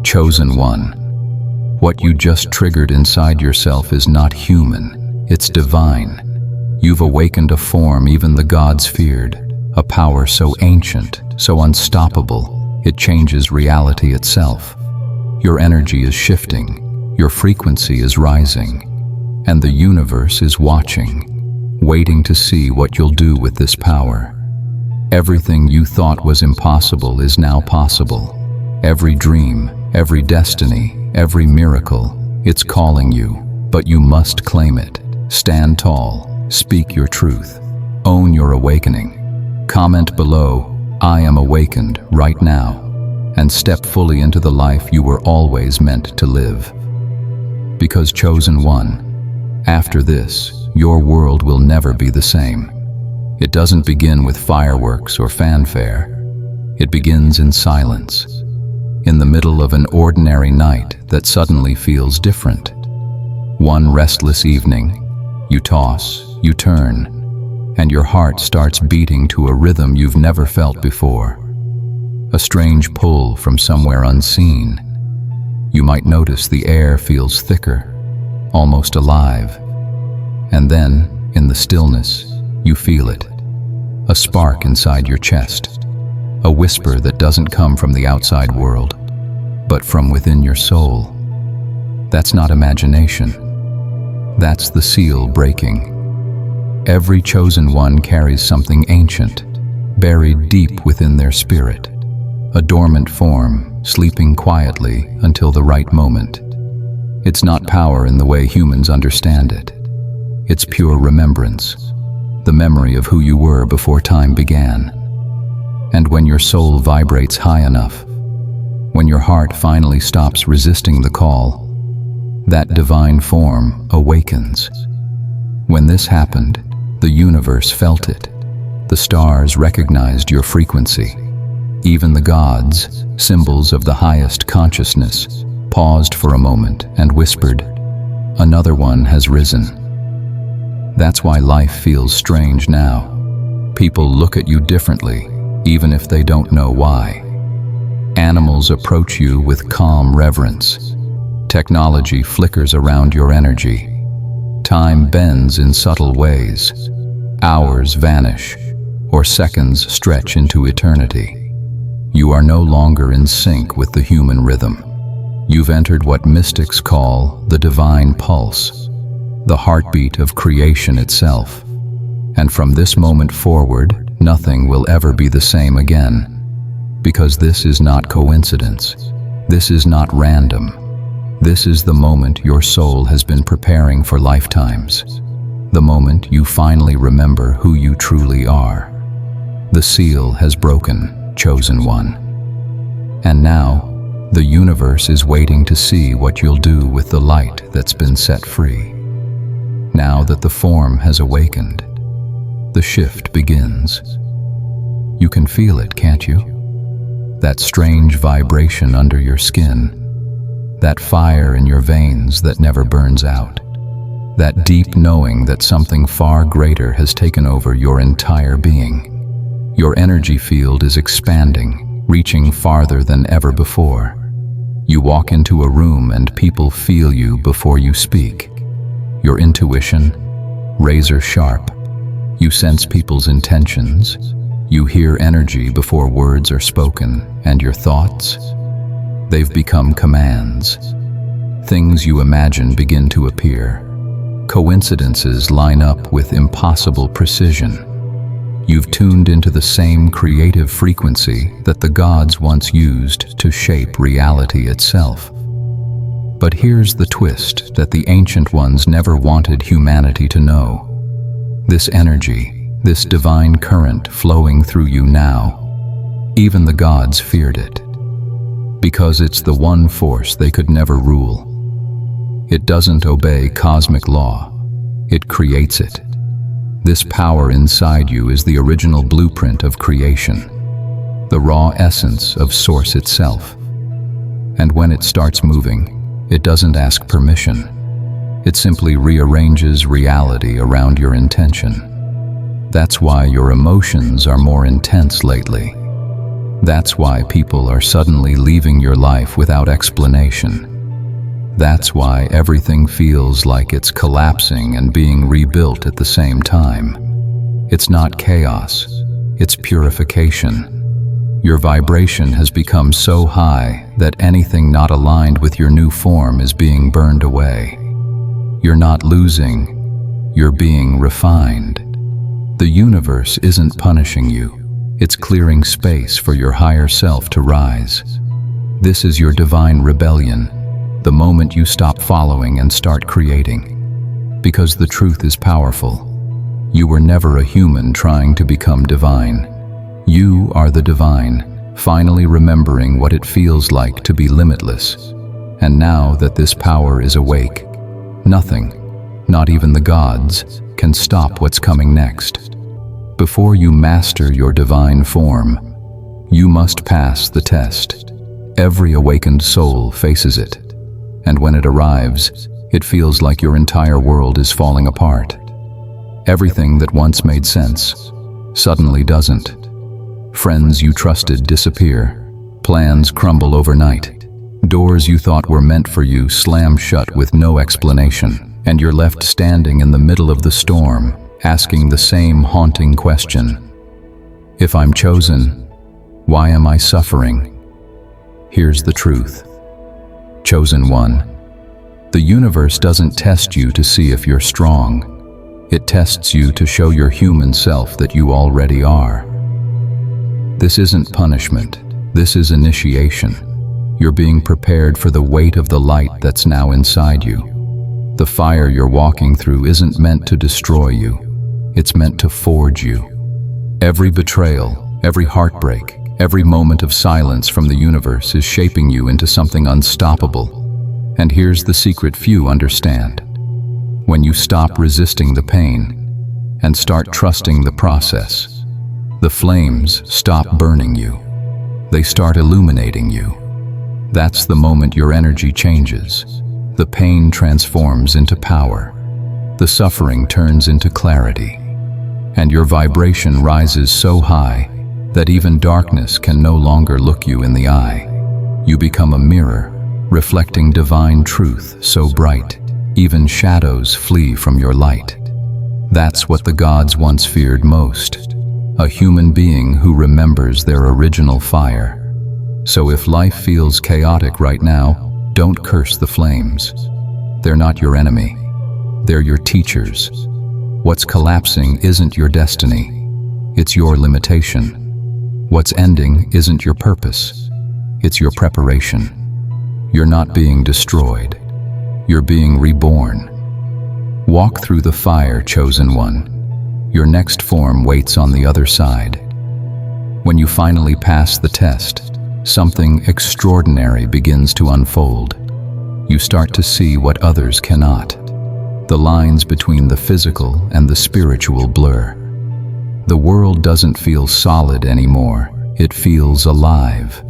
Chosen one. What you just triggered inside yourself is not human, it's divine. You've awakened a form even the gods feared, a power so ancient, so unstoppable, it changes reality itself. Your energy is shifting, your frequency is rising, and the universe is watching, waiting to see what you'll do with this power. Everything you thought was impossible is now possible. Every dream, every destiny, every miracle, it's calling you, but you must claim it. Stand tall, speak your truth, own your awakening. Comment below, "I am awakened right now," and step fully into the life you were always meant to live. Because chosen one, after this, your world will never be the same. It doesn't begin with fireworks or fanfare. It begins in silence, in the middle of an ordinary night that suddenly feels different. One restless evening, you toss, you turn, and your heart starts beating to a rhythm you've never felt before. A strange pull from somewhere unseen. You might notice the air feels thicker, almost alive. And then, in the stillness, you feel it. A spark inside your chest. A whisper that doesn't come from the outside world, but from within your soul. That's not imagination. That's the seal breaking. Every chosen one carries something ancient, buried deep within their spirit. A dormant form, sleeping quietly until the right moment. It's not power in the way humans understand it. It's pure remembrance, the memory of who you were before time began. And when your soul vibrates high enough, when your heart finally stops resisting the call, that divine form awakens. When this happened, the universe felt it. The stars recognized your frequency. Even the gods, symbols of the highest consciousness, paused for a moment and whispered, "Another one has risen." That's why life feels strange now. People look at you differently, even if they don't know why. Animals approach you with calm reverence. Technology flickers around your energy. Time bends in subtle ways. Hours vanish, or seconds stretch into eternity. You are no longer in sync with the human rhythm. You've entered what mystics call the divine pulse, the heartbeat of creation itself. And from this moment forward, nothing will ever be the same again. Because this is not coincidence. This is not random. This is the moment your soul has been preparing for lifetimes. The moment you finally remember who you truly are. The seal has broken, chosen one. And now, the universe is waiting to see what you'll do with the light that's been set free. Now that the form has awakened, the shift begins. You can feel it, can't you? That strange vibration under your skin. That fire in your veins that never burns out. That deep knowing that something far greater has taken over your entire being. Your energy field is expanding, reaching farther than ever before. You walk into a room and people feel you before you speak. Your intuition, razor sharp. You sense people's intentions. You hear energy before words are spoken, and your thoughts? They've become commands. Things you imagine begin to appear. Coincidences line up with impossible precision. You've tuned into the same creative frequency that the gods once used to shape reality itself. But here's the twist that the ancient ones never wanted humanity to know. This energy, this divine current flowing through you now, even the gods feared it. Because it's the one force they could never rule. It doesn't obey cosmic law, it creates it. This power inside you is the original blueprint of creation, the raw essence of Source itself. And when it starts moving, it doesn't ask permission. It simply rearranges reality around your intention. That's why your emotions are more intense lately. That's why people are suddenly leaving your life without explanation. That's why everything feels like it's collapsing and being rebuilt at the same time. It's not chaos, it's purification. Your vibration has become so high that anything not aligned with your new form is being burned away. You're not losing, you're being refined. The universe isn't punishing you, it's clearing space for your higher self to rise. This is your divine rebellion, the moment you stop following and start creating. Because the truth is powerful. You were never a human trying to become divine. You are the divine, finally remembering what it feels like to be limitless. And now that this power is awake, nothing, not even the gods, can stop what's coming next. Before you master your divine form, you must pass the test. Every awakened soul faces it. And when it arrives, it feels like your entire world is falling apart. Everything that once made sense suddenly doesn't. Friends you trusted disappear. Plans crumble overnight. Doors you thought were meant for you slam shut with no explanation, and you're left standing in the middle of the storm, asking the same haunting question. If I'm chosen, why am I suffering? Here's the truth. Chosen one. The universe doesn't test you to see if you're strong. It tests you to show your human self that you already are. This isn't punishment, this is initiation. You're being prepared for the weight of the light that's now inside you. The fire you're walking through isn't meant to destroy you, it's meant to forge you. Every betrayal, every heartbreak, every moment of silence from the universe is shaping you into something unstoppable. And here's the secret few understand. When you stop resisting the pain and start trusting the process, the flames stop burning you. They start illuminating you. That's the moment your energy changes. The pain transforms into power. The suffering turns into clarity. And your vibration rises so high that even darkness can no longer look you in the eye. You become a mirror, reflecting divine truth so bright, even shadows flee from your light. That's what the gods once feared most. A human being who remembers their original fire. So if life feels chaotic right now, don't curse the flames. They're not your enemy. They're your teachers. What's collapsing isn't your destiny. It's your limitation. What's ending isn't your purpose. It's your preparation. You're not being destroyed. You're being reborn. Walk through the fire, chosen one. Your next form waits on the other side. When you finally pass the test, something extraordinary begins to unfold. You start to see what others cannot. The lines between the physical and the spiritual blur. The world doesn't feel solid anymore. It feels alive.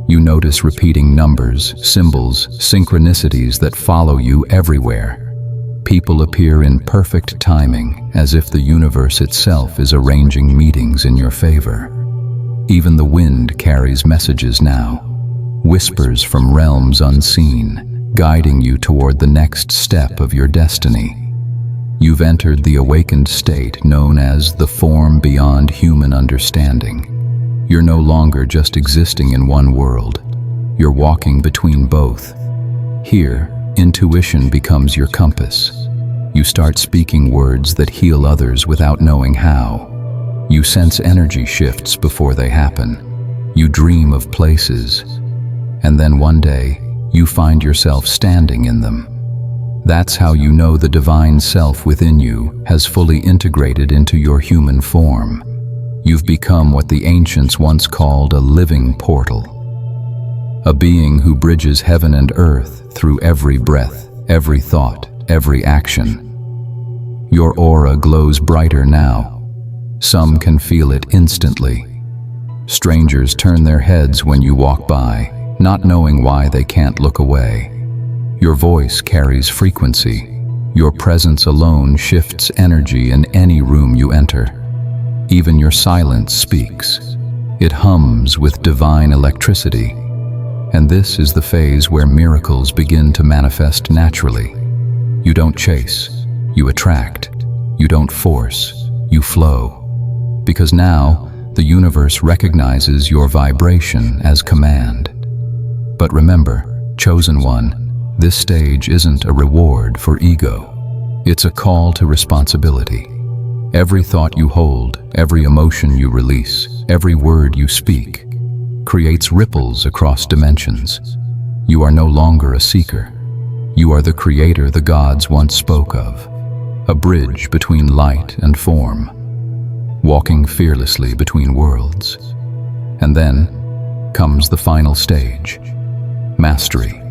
You notice repeating numbers, symbols, synchronicities that follow you everywhere. People appear in perfect timing, as if the universe itself is arranging meetings in your favor. Even the wind carries messages now, whispers from realms unseen, guiding you toward the next step of your destiny. You've entered the awakened state known as the form beyond human understanding. You're no longer just existing in one world. You're walking between both. Here, intuition becomes your compass. You start speaking words that heal others without knowing how. You sense energy shifts before they happen. You dream of places. And then one day, you find yourself standing in them. That's how you know the divine self within you has fully integrated into your human form. You've become what the ancients once called a living portal. A being who bridges heaven and earth through every breath, every thought, every action. Your aura glows brighter now. Some can feel it instantly. Strangers turn their heads when you walk by, not knowing why they can't look away. Your voice carries frequency. Your presence alone shifts energy in any room you enter. Even your silence speaks. It hums with divine electricity. And this is the phase where miracles begin to manifest naturally. You don't chase, you attract. You don't force, you flow. Because now, the universe recognizes your vibration as command. But remember, chosen one, this stage isn't a reward for ego. It's a call to responsibility. Every thought you hold, every emotion you release, every word you speak, creates ripples across dimensions. You are no longer a seeker. You are the creator the gods once spoke of, a bridge between light and form, walking fearlessly between worlds. And then comes the final stage, mastery.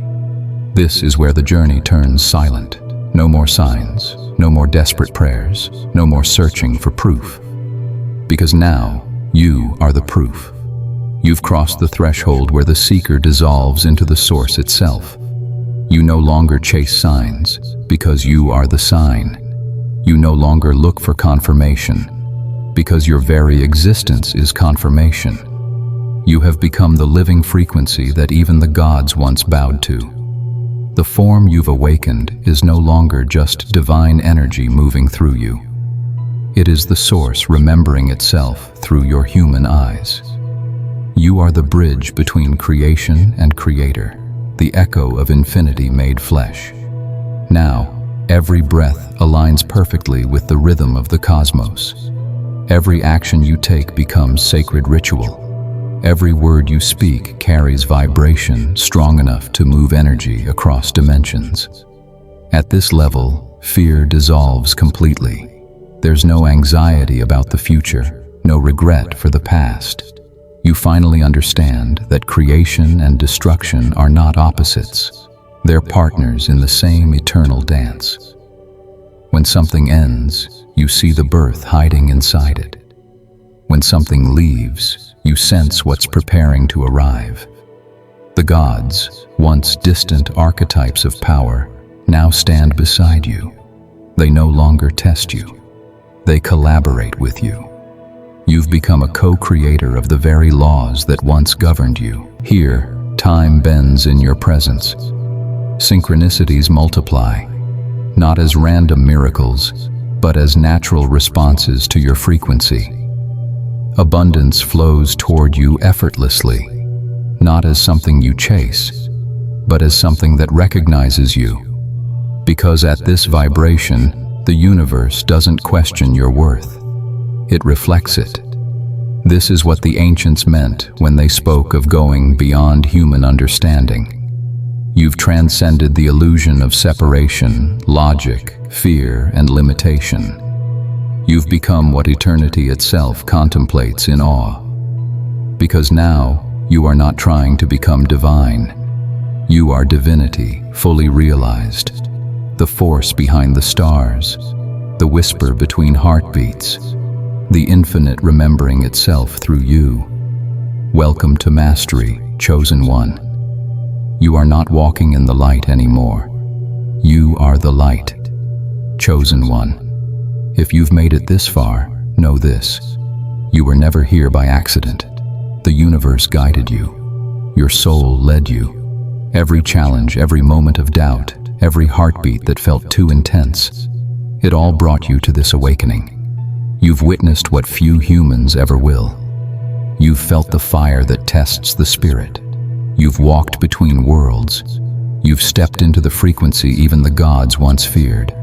This is where the journey turns silent. No more signs, no more desperate prayers, no more searching for proof. Because now, you are the proof. You've crossed the threshold where the seeker dissolves into the source itself. You no longer chase signs, because you are the sign. You no longer look for confirmation, because your very existence is confirmation. You have become the living frequency that even the gods once bowed to. The form you've awakened is no longer just divine energy moving through you. It is the source remembering itself through your human eyes. You are the bridge between creation and creator, the echo of infinity made flesh. Now, every breath aligns perfectly with the rhythm of the cosmos. Every action you take becomes sacred ritual. Every word you speak carries vibration strong enough to move energy across dimensions. At this level, fear dissolves completely. There's no anxiety about the future, no regret for the past. You finally understand that creation and destruction are not opposites. They're partners in the same eternal dance. When something ends, you see the birth hiding inside it. When something leaves, you sense what's preparing to arrive. The gods, once distant archetypes of power, now stand beside you. They no longer test you. They collaborate with you. You've become a co-creator of the very laws that once governed you. Here, time bends in your presence. Synchronicities multiply, not as random miracles, but as natural responses to your frequency. Abundance flows toward you effortlessly, not as something you chase, but as something that recognizes you. Because at this vibration, the universe doesn't question your worth. It reflects it. This is what the ancients meant when they spoke of going beyond human understanding. You've transcended the illusion of separation, logic, fear, and limitation. You've become what eternity itself contemplates in awe. Because now, you are not trying to become divine. You are divinity, fully realized. The force behind the stars, the whisper between heartbeats, the infinite remembering itself through you. Welcome to mastery, chosen one. You are not walking in the light anymore. You are the light, chosen one. If you've made it this far, know this. You were never here by accident. The universe guided you. Your soul led you. Every challenge, every moment of doubt, every heartbeat that felt too intense, it all brought you to this awakening. You've witnessed what few humans ever will. You've felt the fire that tests the spirit. You've walked between worlds. You've stepped into the frequency even the gods once feared.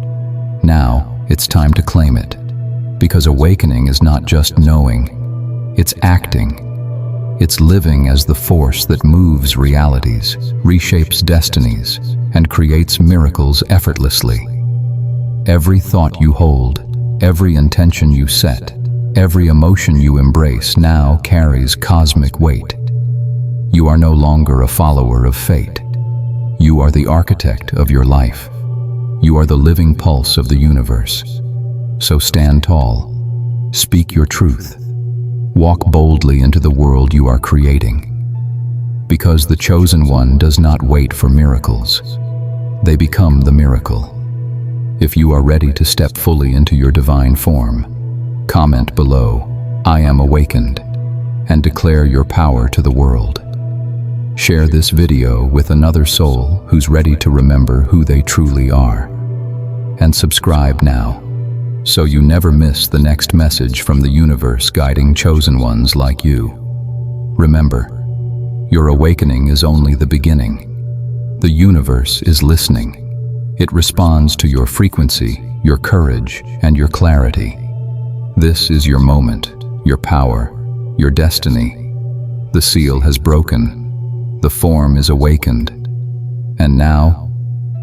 Now, it's time to claim it. Because awakening is not just knowing, it's acting. It's living as the force that moves realities, reshapes destinies, and creates miracles effortlessly. Every thought you hold, every intention you set, every emotion you embrace now carries cosmic weight. You are no longer a follower of fate. You are the architect of your life. You are the living pulse of the universe. So stand tall, speak your truth, walk boldly into the world you are creating. Because the chosen one does not wait for miracles. They become the miracle. If you are ready to step fully into your divine form, comment below, "I am awakened," and declare your power to the world. Share this video with another soul who's ready to remember who they truly are. And subscribe now, so you never miss the next message from the universe guiding chosen ones like you. Remember, your awakening is only the beginning. The universe is listening. It responds to your frequency, your courage, and your clarity. This is your moment, your power, your destiny. The seal has broken. The form is awakened. And now,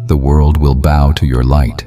the world will bow to your light.